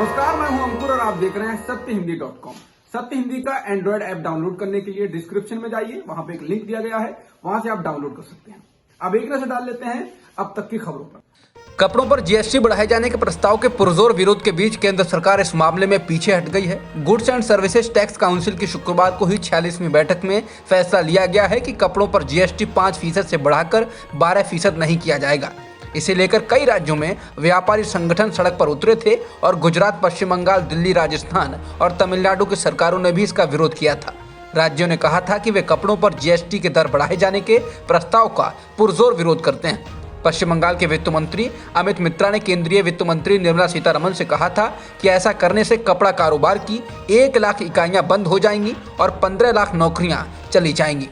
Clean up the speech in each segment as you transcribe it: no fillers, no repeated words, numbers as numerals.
नमस्कार, मैं हूं अंकुर और आप देख रहे हैं सत्यहिंदी.com। सत्य हिंदी का एंड्रॉइड ऐप डाउनलोड करने के लिए डिस्क्रिप्शन में जाइए, वहां पे एक लिंक दिया गया है, वहां से आप डाउनलोड कर सकते हैं। अब एक नजर डाल लेते हैं अब तक की खबरों पर। कपड़ों पर जीएसटी बढ़ाए जाने के प्रस्ताव के पुरजोर विरोध के बीच केंद्र सरकार इस मामले में पीछे हट गई है। Goods and services tax council की शुक्रवार को हुई 46वीं बैठक में फैसला लिया गया है कि कपड़ों पर जीएसटी 5% से बढ़ाकर 12% नहीं किया जाएगा। इसे लेकर कई राज्यों में व्यापारी संगठन सड़क पर उतरे थे और गुजरात, पश्चिम बंगाल, दिल्ली, राजस्थान और तमिलनाडु की सरकारों ने भी इसका विरोध किया था। राज्यों ने कहा था कि वे कपड़ों पर जीएसटी के दर बढ़ाए जाने के प्रस्ताव का पुरजोर विरोध करते हैं। पश्चिम बंगाल के वित्त मंत्री अमित मित्रा ने केंद्रीय वित्त मंत्री निर्मला सीतारमण से कहा था कि ऐसा करने से कपड़ा कारोबार की 1 लाख इकाइयां बंद हो जाएंगी और 15 लाख नौकरियां चली जाएंगी।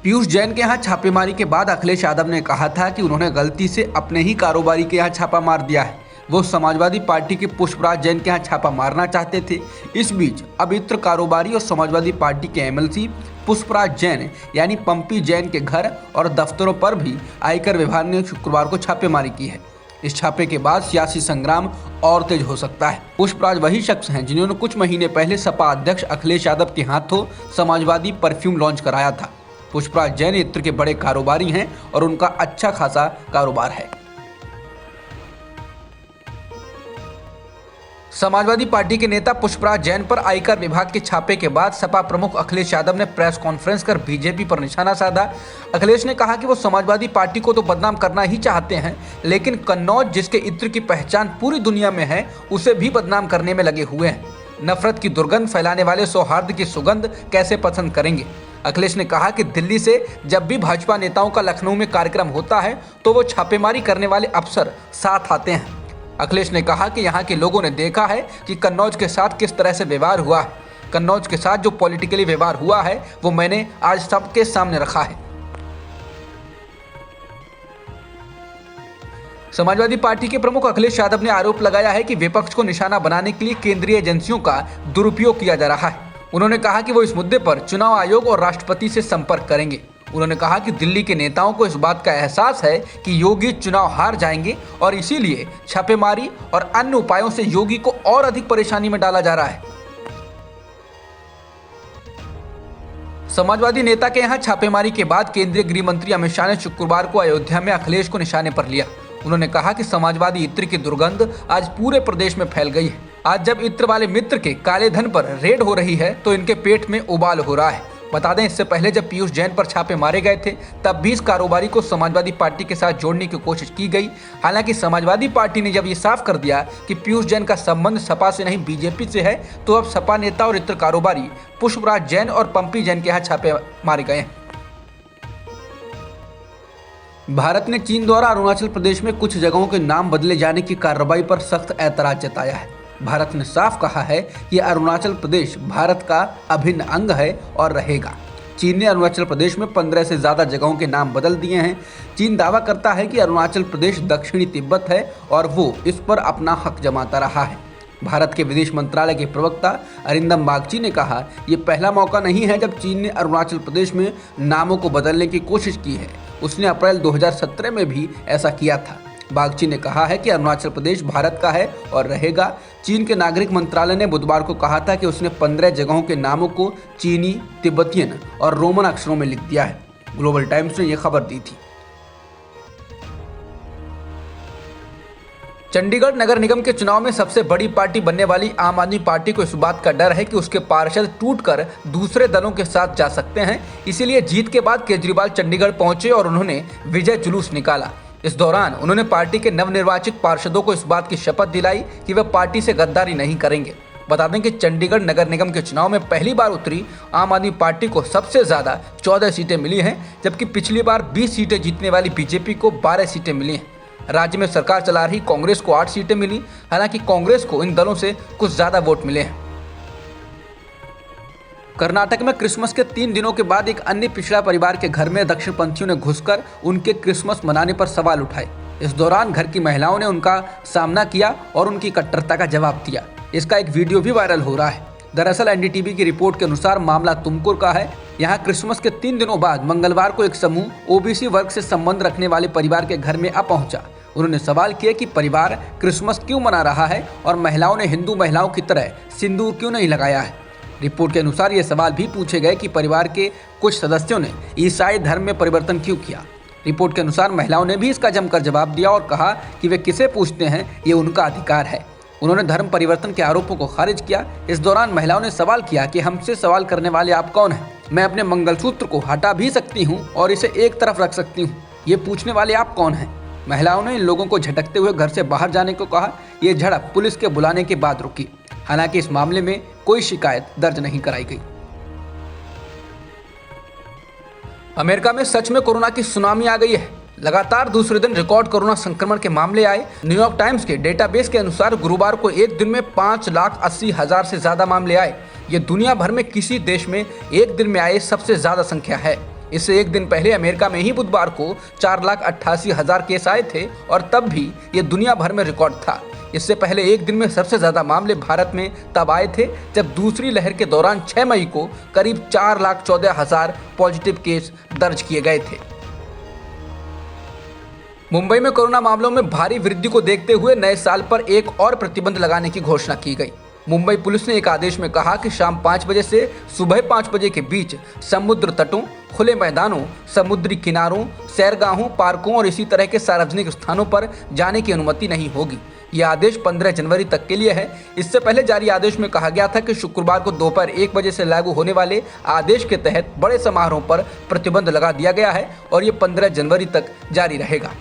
पीयूष जैन के यहाँ छापेमारी के बाद अखिलेश यादव ने कहा था कि उन्होंने गलती से अपने ही कारोबारी के यहाँ छापा मार दिया है। वो समाजवादी पार्टी के पुष्पराज जैन के यहाँ छापा मारना चाहते थे। इस बीच अब इत्र कारोबारी और समाजवादी पार्टी के एमएलसी पुष्पराज जैन यानी पंपी जैन के घर और दफ्तरों पर भी आयकर विभाग ने शुक्रवार को छापेमारी की है। इस छापे के बाद सियासी संग्राम और तेज हो सकता है। पुष्पराज वही शख्स हैं जिन्होंने कुछ महीने पहले सपा अध्यक्ष अखिलेश यादव के हाथों समाजवादी परफ्यूम लॉन्च कराया था। पुष्पराज जैन इत्र के बड़े कारोबारी हैं और उनका अच्छा खासा कारोबार है। समाजवादी पार्टी के नेता पुष्पराज जैन पर आयकर विभाग के छापे के बाद सपा प्रमुख अखिलेश यादव ने प्रेस कॉन्फ्रेंस कर बीजेपी पर निशाना साधा। अखिलेश ने कहा कि वो समाजवादी पार्टी को तो बदनाम करना ही चाहते हैं, लेकिन कन्नौज जिसके इत्र की पहचान पूरी दुनिया में है, उसे भी बदनाम करने में लगे हुए हैं। नफरत की दुर्गंध फैलाने वाले सौहार्द की सुगंध कैसे पसंद करेंगे। अखिलेश ने कहा कि दिल्ली से जब भी भाजपा नेताओं का लखनऊ में कार्यक्रम होता है तो वो छापेमारी करने वाले अफसर साथ आते हैं। अखिलेश ने कहा कि यहाँ के लोगों ने देखा है कि कन्नौज के साथ किस तरह से व्यवहार हुआ है। कन्नौज के साथ जो पॉलिटिकली व्यवहार हुआ है वो मैंने आज सबके सामने रखा है। समाजवादी पार्टी के प्रमुख अखिलेश यादव ने आरोप लगाया है कि विपक्ष को निशाना बनाने के लिए केंद्रीय एजेंसियों का दुरुपयोग किया जा रहा है। उन्होंने कहा कि वो इस मुद्दे पर चुनाव आयोग और राष्ट्रपति से संपर्क करेंगे। उन्होंने कहा कि दिल्ली के नेताओं को इस बात का एहसास है कि योगी चुनाव हार जाएंगे और इसीलिए छापेमारी और अन्य उपायों से योगी को और अधिक परेशानी में डाला जा रहा है। समाजवादी नेता के यहाँ छापेमारी के बाद केंद्रीय गृह मंत्री अमित शाह ने शुक्रवार को अयोध्या में अखिलेश को निशाने पर लिया। उन्होंने कहा कि समाजवादी इत्र की दुर्गंध आज पूरे प्रदेश में फैल गई है। आज जब इत्र वाले मित्र के काले धन पर रेड हो रही है तो इनके पेट में उबाल हो रहा है। बता दें, इससे पहले जब पीयूष जैन पर छापे मारे गए थे तब भी इस कारोबारी को समाजवादी पार्टी के साथ जोड़ने की कोशिश की गई। हालांकि समाजवादी पार्टी ने जब ये साफ कर दिया कि पीयूष जैन का संबंध सपा से नहीं बीजेपी से है, तो अब सपा नेता और इत्र कारोबारी पुष्पराज जैन और पंपी जैन के यहाँ छापे मारे गए हैं। भारत ने चीन द्वारा अरुणाचल प्रदेश में कुछ जगहों के नाम बदले जाने की कार्रवाई पर सख्त ऐतराज जताया है। भारत ने साफ कहा है कि अरुणाचल प्रदेश भारत का अभिन्न अंग है और रहेगा। चीन ने अरुणाचल प्रदेश में 15 से ज़्यादा जगहों के नाम बदल दिए हैं। चीन दावा करता है कि अरुणाचल प्रदेश दक्षिणी तिब्बत है और वो इस पर अपना हक जमाता रहा है। भारत के विदेश मंत्रालय के प्रवक्ता अरिंदम बागची ने कहा, ये पहला मौका नहीं है जब चीन ने अरुणाचल प्रदेश में नामों को बदलने की कोशिश की है। उसने अप्रैल 2017 में भी ऐसा किया था। बागची ने कहा है कि अरुणाचल प्रदेश भारत का है और रहेगा। चीन के नागरिक मंत्रालय ने बुधवार को कहा था कि उसने 15 जगहों के नामों को चीनी, तिब्बतियन और रोमन अक्षरों में लिख दिया है। ग्लोबल टाइम्स ने यह खबर दी थी। चंडीगढ़ नगर निगम के चुनाव में सबसे बड़ी पार्टी बनने वाली आम आदमी पार्टी को इस बात का डर है कि उसके पार्षद टूटकर दूसरे दलों के साथ जा सकते हैं। इसीलिए जीत के बाद केजरीवाल चंडीगढ़ पहुंचे और उन्होंने विजय जुलूस निकाला। इस दौरान उन्होंने पार्टी के नवनिर्वाचित पार्षदों को इस बात की शपथ दिलाई कि वे पार्टी से गद्दारी नहीं करेंगे। बता दें कि चंडीगढ़ नगर निगम के चुनाव में पहली बार उतरी आम आदमी पार्टी को सबसे ज़्यादा 14 सीटें मिली हैं, जबकि पिछली बार 20 सीटें जीतने वाली बीजेपी को 12 सीटें मिली हैं। राज्य में सरकार चला रही कांग्रेस को 8 सीटें मिली। हालांकि कांग्रेस को इन दलों से कुछ ज़्यादा वोट मिले हैं। कर्नाटक में क्रिसमस के 3 दिनों के बाद एक अन्य पिछड़ा परिवार के घर में दक्षिणपंथियों ने घुसकर उनके क्रिसमस मनाने पर सवाल उठाए। इस दौरान घर की महिलाओं ने उनका सामना किया और उनकी कट्टरता का जवाब दिया। इसका एक वीडियो भी वायरल हो रहा है। दरअसल एनडीटीवी की रिपोर्ट के अनुसार मामला तुमकुर का है। यहाँ क्रिसमस के 3 दिनों बाद मंगलवार को एक समूह ओबीसी वर्ग से संबंध रखने वाले परिवार के घर में आ पहुंचा। उन्होंने सवाल किया कि परिवार क्रिसमस क्यों मना रहा है और महिलाओं ने हिंदू महिलाओं की तरह सिंदूर क्यों नहीं लगाया है। रिपोर्ट के अनुसार ये सवाल भी पूछे गए कि परिवार के कुछ सदस्यों ने ईसाई धर्म में परिवर्तन क्यों किया। रिपोर्ट के अनुसार महिलाओं ने भी इसका जमकर जवाब दिया और कहा कि वे किसे पूछते हैं, ये उनका अधिकार है। उन्होंने धर्म परिवर्तन के आरोपों को खारिज किया। इस दौरान महिलाओं ने सवाल किया कि हमसे सवाल करने वाले आप कौन हैं? मैं अपने मंगलसूत्र को हटा भी सकती हूँ और इसे एक तरफ रख सकती हूँ, ये पूछने वाले आप कौन हैं? महिलाओं ने इन लोगों को झटकते हुए घर से बाहर जाने को कहा। ये झड़प पुलिस के बुलाने के बाद रुकी। हालांकि इस मामले में कोई शिकायत दर्ज नहीं कराई गई। अमेरिका में सच में कोरोना की सुनामी आ गई है। लगातार दूसरे दिन रिकॉर्ड कोरोना संक्रमण के मामले आए। न्यूयॉर्क टाइम्स के डेटाबेस के अनुसार गुरुवार को एक दिन में 5,80,000 से ज्यादा मामले आए। ये दुनिया भर में किसी देश में एक दिन में आए सबसे ज्यादा संख्या है। इससे एक दिन पहले अमेरिका में ही बुधवार को 4,88,000 केस आए थे और तब भी ये दुनिया भर में रिकॉर्ड था। इससे पहले एक दिन में सबसे ज्यादा मामले भारत में तब आए थे जब दूसरी लहर के दौरान 6 मई को करीब 4,14,000 पॉजिटिव केस दर्ज किए गए थे। मुंबई में कोरोना मामलों में भारी वृद्धि को देखते हुए नए साल पर एक और प्रतिबंध लगाने की घोषणा की गई। मुंबई पुलिस ने एक आदेश में कहा कि शाम 5 बजे से सुबह 5 बजे के बीच समुद्र तटों, खुले मैदानों, समुद्री किनारों, सैरगाहों, पार्कों और इसी तरह के सार्वजनिक स्थानों पर जाने की अनुमति नहीं होगी। यह आदेश 15 जनवरी तक के लिए है। इससे पहले जारी आदेश में कहा गया था कि शुक्रवार को दोपहर 1 बजे से लागू होने वाले आदेश के तहत बड़े समारोह पर प्रतिबंध लगा दिया गया है और ये 15 जनवरी तक जारी रहेगा।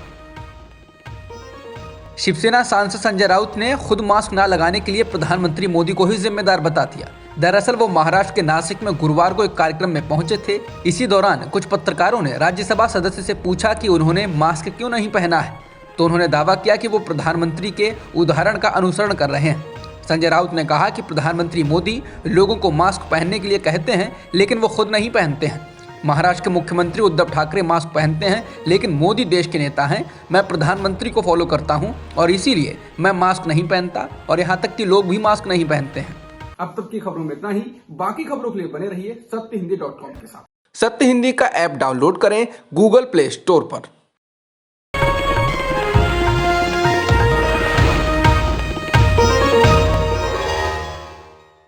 शिवसेना सांसद संजय राउत ने खुद मास्क न लगाने के लिए प्रधानमंत्री मोदी को ही जिम्मेदार बता दिया। दरअसल वो महाराष्ट्र के नासिक में गुरुवार को एक कार्यक्रम में पहुंचे थे। इसी दौरान कुछ पत्रकारों ने राज्यसभा सदस्य से पूछा कि उन्होंने मास्क क्यों नहीं पहना है, तो उन्होंने दावा किया कि वो प्रधानमंत्री के उदाहरण का अनुसरण कर रहे हैं। संजय राउत ने कहा कि प्रधानमंत्री मोदी लोगों को मास्क पहनने के लिए कहते हैं, लेकिन वो खुद नहीं पहनते हैं। महाराष्ट्र के मुख्यमंत्री उद्धव ठाकरे मास्क पहनते हैं, लेकिन मोदी देश के नेता हैं। मैं प्रधानमंत्री को फॉलो करता हूं और इसीलिए मैं मास्क नहीं पहनता और यहां तक कि लोग भी मास्क नहीं पहनते हैं। अब तक की खबरों में इतना ही। बाकी खबरों के लिए बने रहिए सत्यहिंदी.com के साथ। सत्य हिंदी का ऐप डाउनलोड करें गूगल प्ले स्टोर पर।